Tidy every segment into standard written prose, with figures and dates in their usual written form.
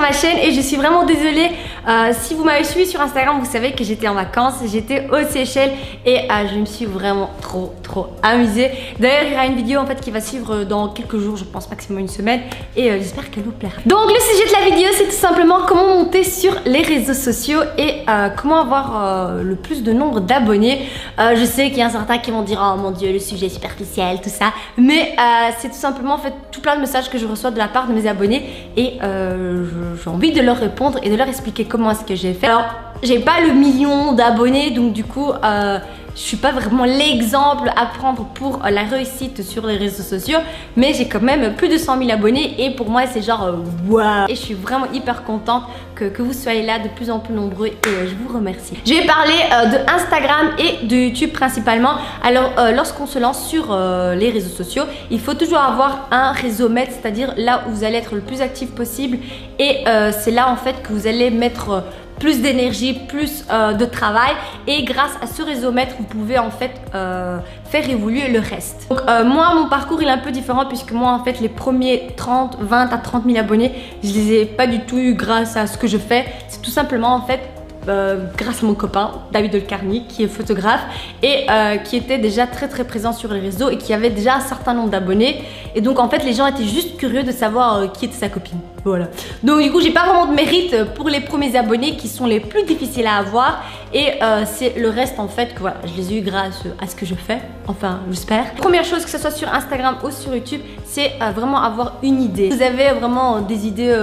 ma chaîne et je suis vraiment désolée. Si vous m'avez suivi sur Instagram, vous savez que j'étais en vacances, j'étais aux Seychelles et je me suis vraiment trop amusée. D'ailleurs, il y aura une vidéo en fait qui va suivre dans quelques jours, je pense maximum une semaine, et j'espère qu'elle vous plaira. Donc le sujet de la vidéo, c'est tout simplement comment monter sur les réseaux sociaux et comment avoir le plus de nombre d'abonnés. Je sais qu'il y a certains qui vont dire oh mon dieu, le sujet est superficiel, tout ça, mais c'est tout simplement en fait tout plein de messages que je reçois de la part de mes abonnés et j'ai envie de leur répondre et de leur expliquer comment est-ce que j'ai fait. Alors j'ai pas le million d'abonnés, donc du coup je suis pas vraiment l'exemple à prendre pour la réussite sur les réseaux sociaux, mais j'ai quand même plus de 100 000 abonnés et pour moi c'est genre waouh. Et je suis vraiment hyper contente que vous soyez là de plus en plus nombreux et je vous remercie. Je vais parler de Instagram et de YouTube principalement. Alors lorsqu'on se lance sur les réseaux sociaux, il faut toujours avoir un réseau maître, c'est-à-dire là où vous allez être le plus actif possible et c'est là en fait que vous allez mettre plus d'énergie, plus de travail et grâce à ce réseau maître vous pouvez en fait faire évoluer le reste. Donc moi mon parcours il est un peu différent puisque moi en fait les premiers 20 à 30 000 abonnés je les ai pas du tout eu grâce à ce que je fais, c'est tout simplement en fait grâce à mon copain David Delcarny qui est photographe et qui était déjà très présent sur les réseaux et qui avait déjà un certain nombre d'abonnés et donc en fait les gens étaient juste curieux de savoir qui était sa copine. Voilà. Donc du coup j'ai pas vraiment de mérite pour les premiers abonnés qui sont les plus difficiles à avoir et c'est le reste en fait que voilà, je les ai eu grâce à ce que je fais, enfin j'espère. Première chose, que ce soit sur Instagram ou sur YouTube, c'est vraiment avoir une idée. Vous avez vraiment des idées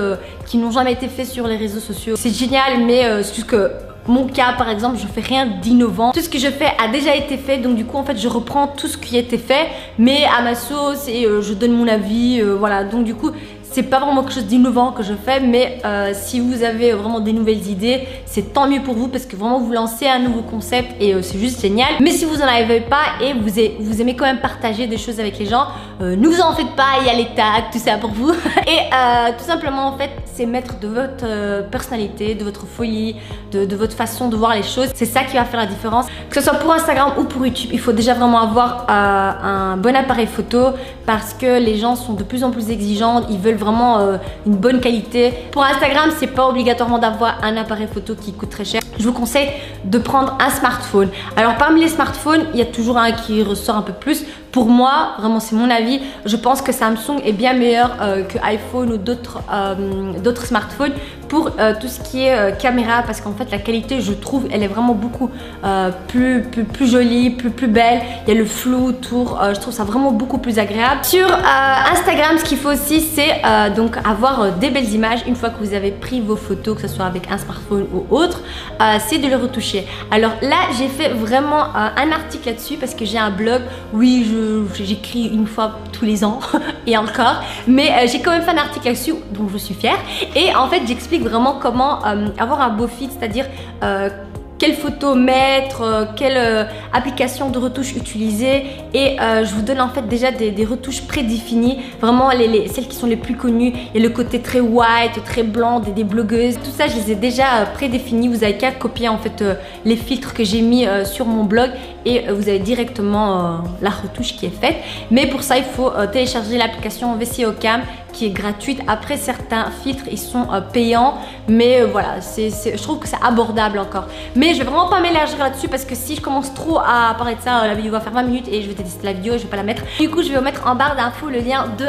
qui n'ont jamais été faites sur les réseaux sociaux, c'est génial, mais c'est juste que mon cas par exemple, je fais rien d'innovant. Tout ce que je fais a déjà été fait, donc du coup en fait je reprends tout ce qui a été fait mais à ma sauce et je donne mon avis, voilà. Donc du coup c'est pas vraiment quelque chose d'innovant que je fais, mais si vous avez vraiment des nouvelles idées, c'est tant mieux pour vous parce que vraiment vous lancez un nouveau concept et c'est juste génial. Mais si vous en avez pas et vous aimez quand même partager des choses avec les gens, ne vous en faites pas, il y a les tags, tout ça pour vous. Et tout simplement en fait, c'est mettre de votre personnalité, de votre folie, de votre façon de voir les choses. C'est ça qui va faire la différence. Que ce soit pour Instagram ou pour YouTube, il faut déjà vraiment avoir un bon appareil photo parce que les gens sont de plus en plus exigeants, ils veulent vraiment une bonne qualité. Pour Instagram, c'est pas obligatoirement d'avoir un appareil photo qui coûte très cher. Je vous conseille de prendre un smartphone. Alors parmi les smartphones, il y a toujours un qui ressort un peu plus. Pour moi, vraiment c'est mon avis, je pense que Samsung est bien meilleur que iPhone ou d'autres smartphones pour tout ce qui est caméra, parce qu'en fait la qualité, je trouve, elle est vraiment beaucoup plus jolie, plus belle. Il y a le flou autour, je trouve ça vraiment beaucoup plus agréable. Sur Instagram, ce qu'il faut aussi, c'est donc avoir des belles images. Une fois que vous avez pris vos photos, que ce soit avec un smartphone ou autre, c'est de les retoucher. Alors là, j'ai fait vraiment un article là-dessus parce que j'ai un blog. Oui, j'écris une fois tous les ans et encore, mais j'ai quand même fait un article là-dessus dont je suis fière et en fait j'explique vraiment comment avoir un beau feed, c'est-à-dire quelle photo mettre, quelle application de retouche utiliser et je vous donne en fait déjà des retouches prédéfinies, vraiment celles qui sont les plus connues. Il y a le côté très white, très blanc des blogueuses, tout ça je les ai déjà prédéfinies. Vous avez qu'à copier en fait les filtres que j'ai mis sur mon blog et vous avez directement la retouche qui est faite. Mais pour ça il faut télécharger l'application VSCO Cam qui est gratuite. Après certains filtres ils sont payants, mais voilà, je trouve que c'est abordable encore. Mais je vais vraiment pas m'élargir là-dessus parce que si je commence trop à parler de ça, la vidéo va faire 20 minutes et je vais détester la vidéo et je vais pas la mettre. Du coup je vais vous mettre en barre d'infos le lien de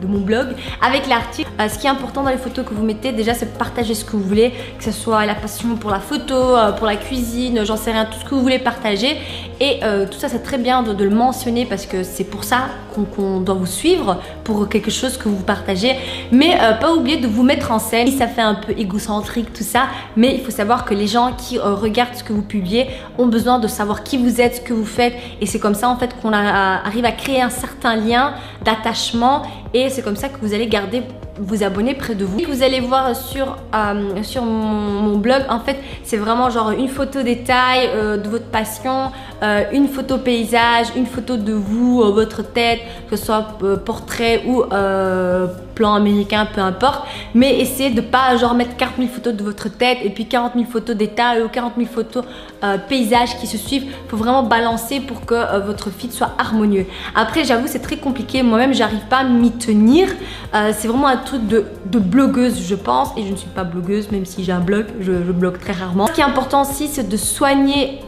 mon blog avec l'article. Ce qui est important dans les photos que vous mettez déjà, c'est de partager ce que vous voulez, que ce soit la passion pour la photo, pour la cuisine, j'en sais rien, tout ce que vous voulez partager. Et tout ça c'est très bien de le mentionner parce que c'est pour ça qu'on doit vous suivre, pour quelque chose que vous partagez. Mais pas oublier de vous mettre en scène. Ça fait un peu égocentrique tout ça, mais il faut savoir que les gens qui regardent ce que vous publiez ont besoin de savoir qui vous êtes, ce que vous faites, et c'est comme ça en fait qu'on arrive à créer un certain lien d'attachement et c'est comme ça que vous allez garder vos abonnés près de vous. Vous allez voir sur mon blog, en fait c'est vraiment genre une photo détail de votre passion, une photo paysage, une photo de vous, votre tête, que ce soit portrait ou plan américain, peu importe, mais essayez de pas genre mettre 40 000 photos de votre tête et puis 40 000 photos d'état ou 40 000 photos paysages qui se suivent. Il faut vraiment balancer pour que votre feed soit harmonieux. Après, j'avoue, c'est très compliqué. Moi-même, j'arrive pas à m'y tenir. C'est vraiment un truc de blogueuse, je pense, et je ne suis pas blogueuse, même si j'ai un blog, je blogue très rarement. Ce qui est important aussi, c'est de soigner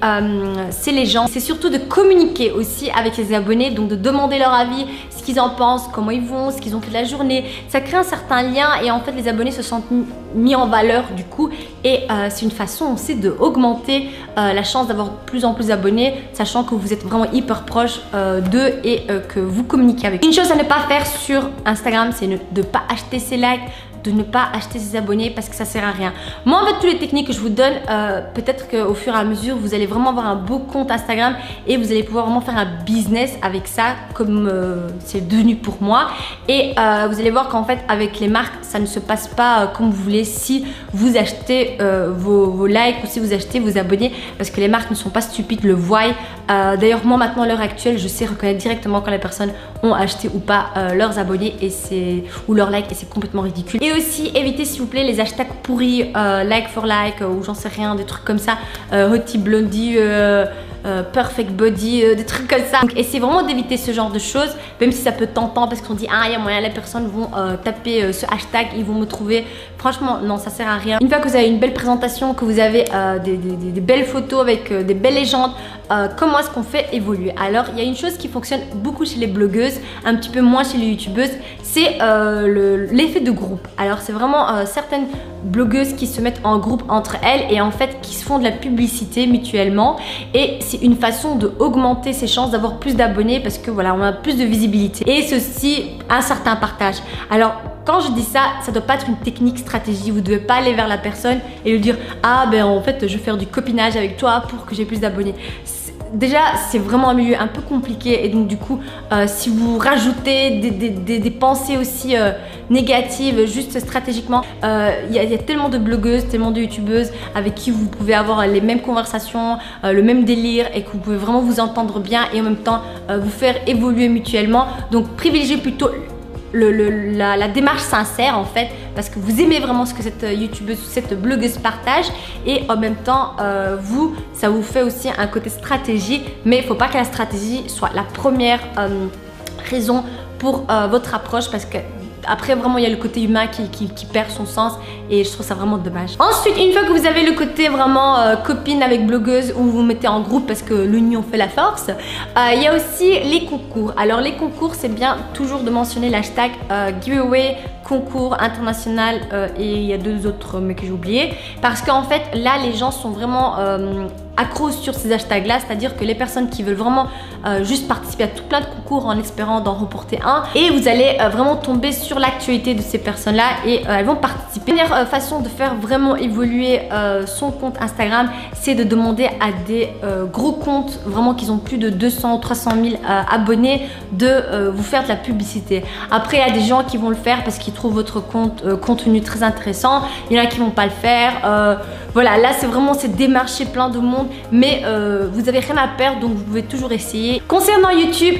ces légendes. C'est surtout de communiquer aussi avec les abonnés, donc de demander leur avis, ce qu'ils en pensent, comment ils vont, ce qu'ils ont fait de la journée. Ça crée un certain lien et en fait, les abonnés se sentent mis en valeur du coup, et c'est une façon aussi d'augmenter la chance d'avoir de plus en plus d'abonnés, sachant que vous êtes vraiment hyper proche d'eux et que vous communiquez avec eux. Une chose à ne pas faire sur Instagram, c'est de ne pas acheter ses likes, de ne pas acheter ses abonnés parce que ça sert à rien. Moi en fait, toutes les techniques que je vous donne, peut-être qu'au fur et à mesure vous allez vraiment avoir un beau compte Instagram et vous allez pouvoir vraiment faire un business avec ça, comme c'est devenu pour moi. Et vous allez voir qu'en fait avec les marques ça ne se passe pas comme vous voulez si vous achetez vos likes ou si vous achetez vos abonnés, parce que les marques ne sont pas stupides, le voient. D'ailleurs moi maintenant à l'heure actuelle je sais reconnaître directement quand les personnes ont acheté ou pas leurs abonnés et ou leurs likes, et c'est complètement ridicule. Et aussi évitez s'il vous plaît les hashtags pourris, like for like ou j'en sais rien, des trucs comme ça, Hottie Blondie, perfect body, des trucs comme ça. Donc essayez vraiment d'éviter ce genre de choses, même si ça peut tentant parce qu'on dit ah il y a moyen, les personnes vont taper ce hashtag, ils vont me trouver. Franchement non, ça sert à rien. Une fois que vous avez une belle présentation, que vous avez des belles photos avec des belles légendes, comment est-ce qu'on fait évoluer? Alors il y a une chose qui fonctionne beaucoup chez les blogueuses, un petit peu moins chez les youtubeuses, c'est l'effet de groupe. Alors c'est vraiment certaines blogueuses qui se mettent en groupe entre elles et en fait qui se font de la publicité mutuellement, et c'est une façon d'augmenter ses chances d'avoir plus d'abonnés parce que voilà, on a plus de visibilité et ceci un certain partage. Alors quand je dis ça, ça doit pas être une technique stratégie. Vous devez pas aller vers la personne et lui dire ah ben en fait je vais faire du copinage avec toi pour que j'ai plus d'abonnés. Déjà c'est vraiment un milieu un peu compliqué et donc du coup si vous rajoutez des pensées aussi négatives juste stratégiquement, il y a tellement de blogueuses, tellement de youtubeuses avec qui vous pouvez avoir les mêmes conversations, le même délire, et que vous pouvez vraiment vous entendre bien et en même temps vous faire évoluer mutuellement. Donc privilégiez plutôt la démarche sincère en fait, parce que vous aimez vraiment ce que cette youtubeuse, cette blogueuse partage, et en même temps ça vous fait aussi un côté stratégie, mais il ne faut pas que la stratégie soit la première raison pour votre approche, parce que après vraiment il y a le côté humain qui perd son sens et je trouve ça vraiment dommage. Ensuite, une fois que vous avez le côté vraiment copine avec blogueuse où vous vous mettez en groupe parce que l'union fait la force, il y a aussi les concours. Alors les concours, c'est bien toujours de mentionner l'hashtag giveaway, concours international, et il y a deux autres mais que j'ai oublié, parce qu'en fait là les gens sont vraiment accros sur ces hashtags là, c'est-à-dire que les personnes qui veulent vraiment juste participer à tout plein de concours en espérant d'en remporter un, et vous allez vraiment tomber sur l'actualité de ces personnes là et elles vont participer. La première façon de faire vraiment évoluer son compte Instagram, c'est de demander à des gros comptes vraiment qui ont plus de 200 ou 300 000 abonnés de vous faire de la publicité. Après il y a des gens qui vont le faire parce qu'ils trouvent votre contenu très intéressant, il y en a qui vont pas le faire, voilà, là c'est vraiment démarcher plein de monde, mais vous avez rien à perdre, donc vous pouvez toujours essayer. Concernant YouTube,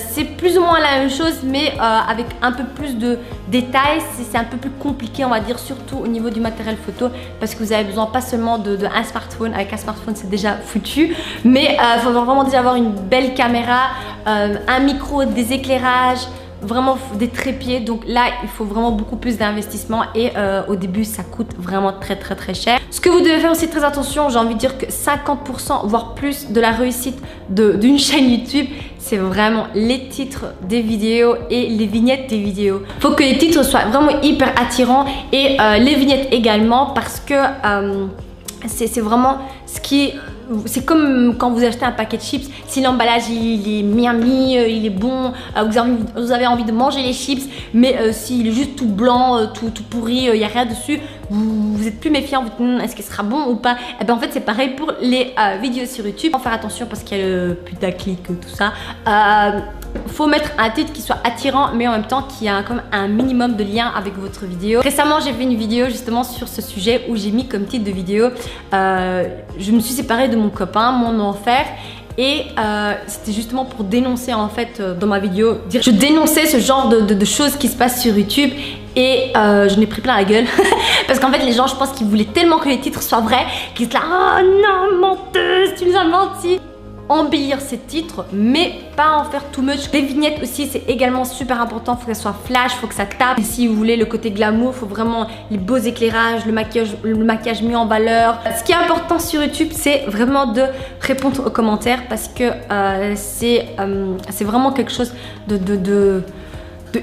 c'est plus ou moins la même chose, mais avec un peu plus de détails. C'est un peu plus compliqué on va dire, surtout au niveau du matériel photo, parce que vous avez besoin pas seulement d'un smartphone. Avec un smartphone c'est déjà foutu, mais il faut vraiment déjà avoir une belle caméra, un micro, des éclairages, vraiment des trépieds. Donc là il faut vraiment beaucoup plus d'investissement et au début ça coûte vraiment très cher. Ce que vous devez faire aussi très attention, j'ai envie de dire que 50% voire plus de la réussite d'une chaîne YouTube, c'est vraiment les titres des vidéos et les vignettes des vidéos. Faut que les titres soient vraiment hyper attirants et les vignettes également, parce que c'est vraiment ce qui est... C'est comme quand vous achetez un paquet de chips, si l'emballage il est miami, il est bon, vous avez envie de manger les chips, mais s'il est juste tout blanc, tout pourri, il n'y a rien dessus, vous êtes plus méfiant, vous dites est-ce qu'il sera bon ou pas. Et ben en fait c'est pareil pour les vidéos sur YouTube. Faut faire attention parce qu'il y a le putaclic, tout ça. Faut mettre un titre qui soit attirant mais en même temps qui a comme un minimum de lien avec votre vidéo. Récemment j'ai fait une vidéo justement sur ce sujet où j'ai mis comme titre de vidéo je me suis séparée de mon copain, mon enfer, et c'était justement pour dénoncer en fait dans ma vidéo, je dénonçais ce genre de choses qui se passent sur YouTube et je n'ai pris plein la gueule parce qu'en fait les gens je pense qu'ils voulaient tellement que les titres soient vrais qu'ils étaient là oh non menteuse tu nous as menti. Embellir ces titres mais pas en faire too much. Les vignettes aussi c'est également super important, faut que ça soit flash, faut que ça tape. Et si vous voulez le côté glamour, faut vraiment les beaux éclairages, le maquillage mis en valeur. Ce qui est important sur YouTube c'est vraiment de répondre aux commentaires parce que c'est vraiment quelque chose de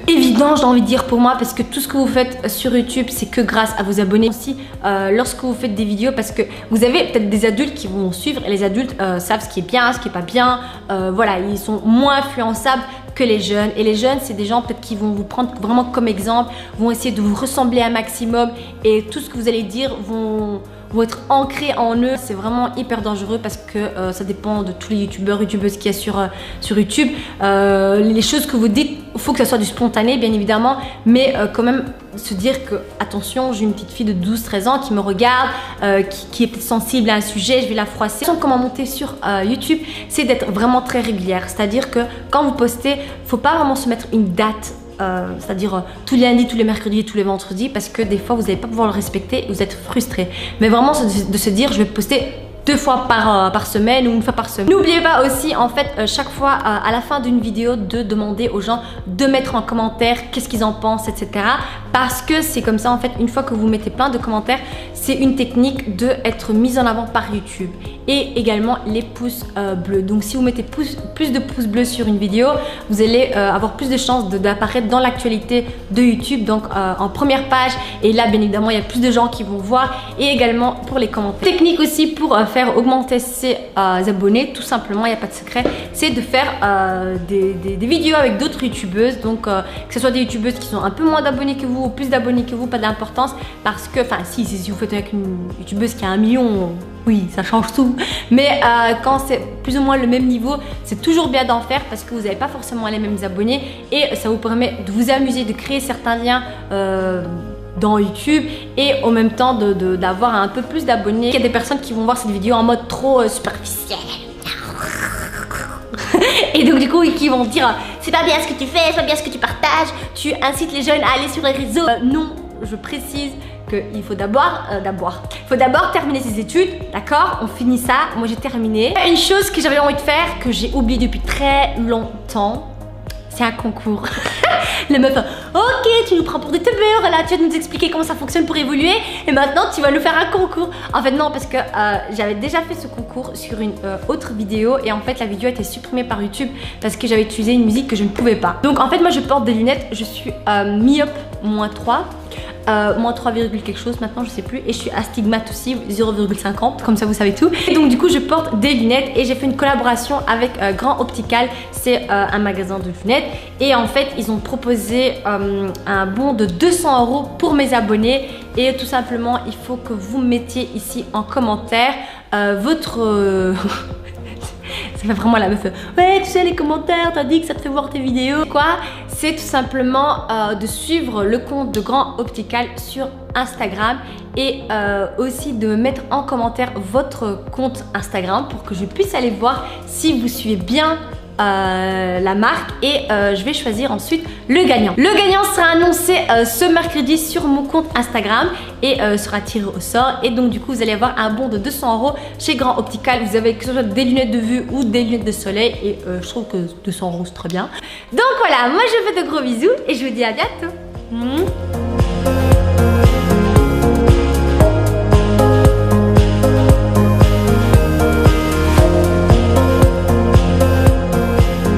évident j'ai envie de dire pour moi parce que tout ce que vous faites sur YouTube c'est que grâce à vos abonnés aussi lorsque vous faites des vidéos parce que vous avez peut-être des adultes qui vont suivre et les adultes savent ce qui est bien, ce qui est pas bien, voilà ils sont moins influençables que les jeunes et les jeunes c'est des gens peut-être qui vont vous prendre vraiment comme exemple, vont essayer de vous ressembler un maximum et tout ce que vous allez dire vont être ancrés en eux. C'est vraiment hyper dangereux parce que ça dépend de tous les youtubeuses qu'il y a sur YouTube. Les choses que vous dites, il faut que ça soit du spontané bien évidemment, mais quand même se dire que attention j'ai une petite fille de 12-13 ans qui me regarde, qui est peut-être sensible à un sujet, je vais la froisser. Comment monter sur YouTube, c'est d'être vraiment très régulière, c'est-à-dire que quand vous postez, faut pas vraiment se mettre une date. C'est-à-dire tous les lundis, tous les mercredis et tous les vendredis parce que des fois vous n'allez pas pouvoir le respecter et vous êtes frustré. Mais vraiment de se dire je vais poster 2 fois par semaine ou 1 fois par semaine. N'oubliez pas aussi en fait chaque fois à la fin d'une vidéo de demander aux gens de mettre en commentaire qu'est-ce qu'ils en pensent etc. Parce que c'est comme ça en fait une fois que vous mettez plein de commentaires c'est une technique de être mise en avant par YouTube. Et également les pouces bleus. Donc si vous mettez plus de pouces bleus sur une vidéo vous allez avoir plus de chances d'apparaître dans l'actualité de YouTube donc en première page et là bien évidemment il y a plus de gens qui vont voir et également pour les commentaires. Technique aussi pour faire augmenter ses abonnés tout simplement, il n'y a pas de secret, c'est de faire des vidéos avec d'autres youtubeuses donc que ce soit des youtubeuses qui sont un peu moins d'abonnés que vous ou plus d'abonnés que vous, pas d'importance parce que enfin si vous faites avec une youtubeuse qui a 1 million oui ça change tout mais quand c'est plus ou moins le même niveau c'est toujours bien d'en faire parce que vous n'avez pas forcément les mêmes abonnés et ça vous permet de vous amuser, de créer certains liens dans YouTube et en même temps d'avoir un peu plus d'abonnés. Il y a des personnes qui vont voir cette vidéo en mode trop superficiel et donc du coup qui vont dire c'est pas bien ce que tu fais, c'est pas bien ce que tu partages, tu incites les jeunes à aller sur les réseaux. Non, je précise qu'il faut d'abord terminer ses études, d'accord? On finit ça, moi j'ai terminé. Une chose que j'avais envie de faire, que j'ai oublié depuis très longtemps, c'est un concours. Les meufs, ok, tu nous prends pour des teubeurs, là tu vas nous expliquer comment ça fonctionne pour évoluer et maintenant tu vas nous faire un concours. En fait non, parce que j'avais déjà fait ce concours sur une autre vidéo et en fait la vidéo a été supprimée par YouTube parce que j'avais utilisé une musique que je ne pouvais pas. Donc en fait moi je porte des lunettes, je suis myope -3. Moins 3, quelque chose maintenant je sais plus et je suis astigmate aussi 0,50 comme ça vous savez tout et donc du coup je porte des lunettes et j'ai fait une collaboration avec Grand Optical, c'est un magasin de lunettes et en fait ils ont proposé un bon de 200 € pour mes abonnés et tout simplement il faut que vous mettiez ici en commentaire votre ça fait vraiment la meuf. Ouais, tu sais, les commentaires, t'as dit que ça te fait voir tes vidéos. Quoi? C'est tout simplement de suivre le compte de Grand Optical sur Instagram et aussi de mettre en commentaire votre compte Instagram pour que je puisse aller voir si vous suivez bien la marque et je vais choisir ensuite le gagnant. Le gagnant sera annoncé ce mercredi sur mon compte Instagram et sera tiré au sort et donc du coup vous allez avoir un bon de 200 € chez Grand Optical. Vous avez que ce soit des lunettes de vue ou des lunettes de soleil et je trouve que 200 € c'est très bien. Donc voilà, moi je vous fais de gros bisous et je vous dis à bientôt.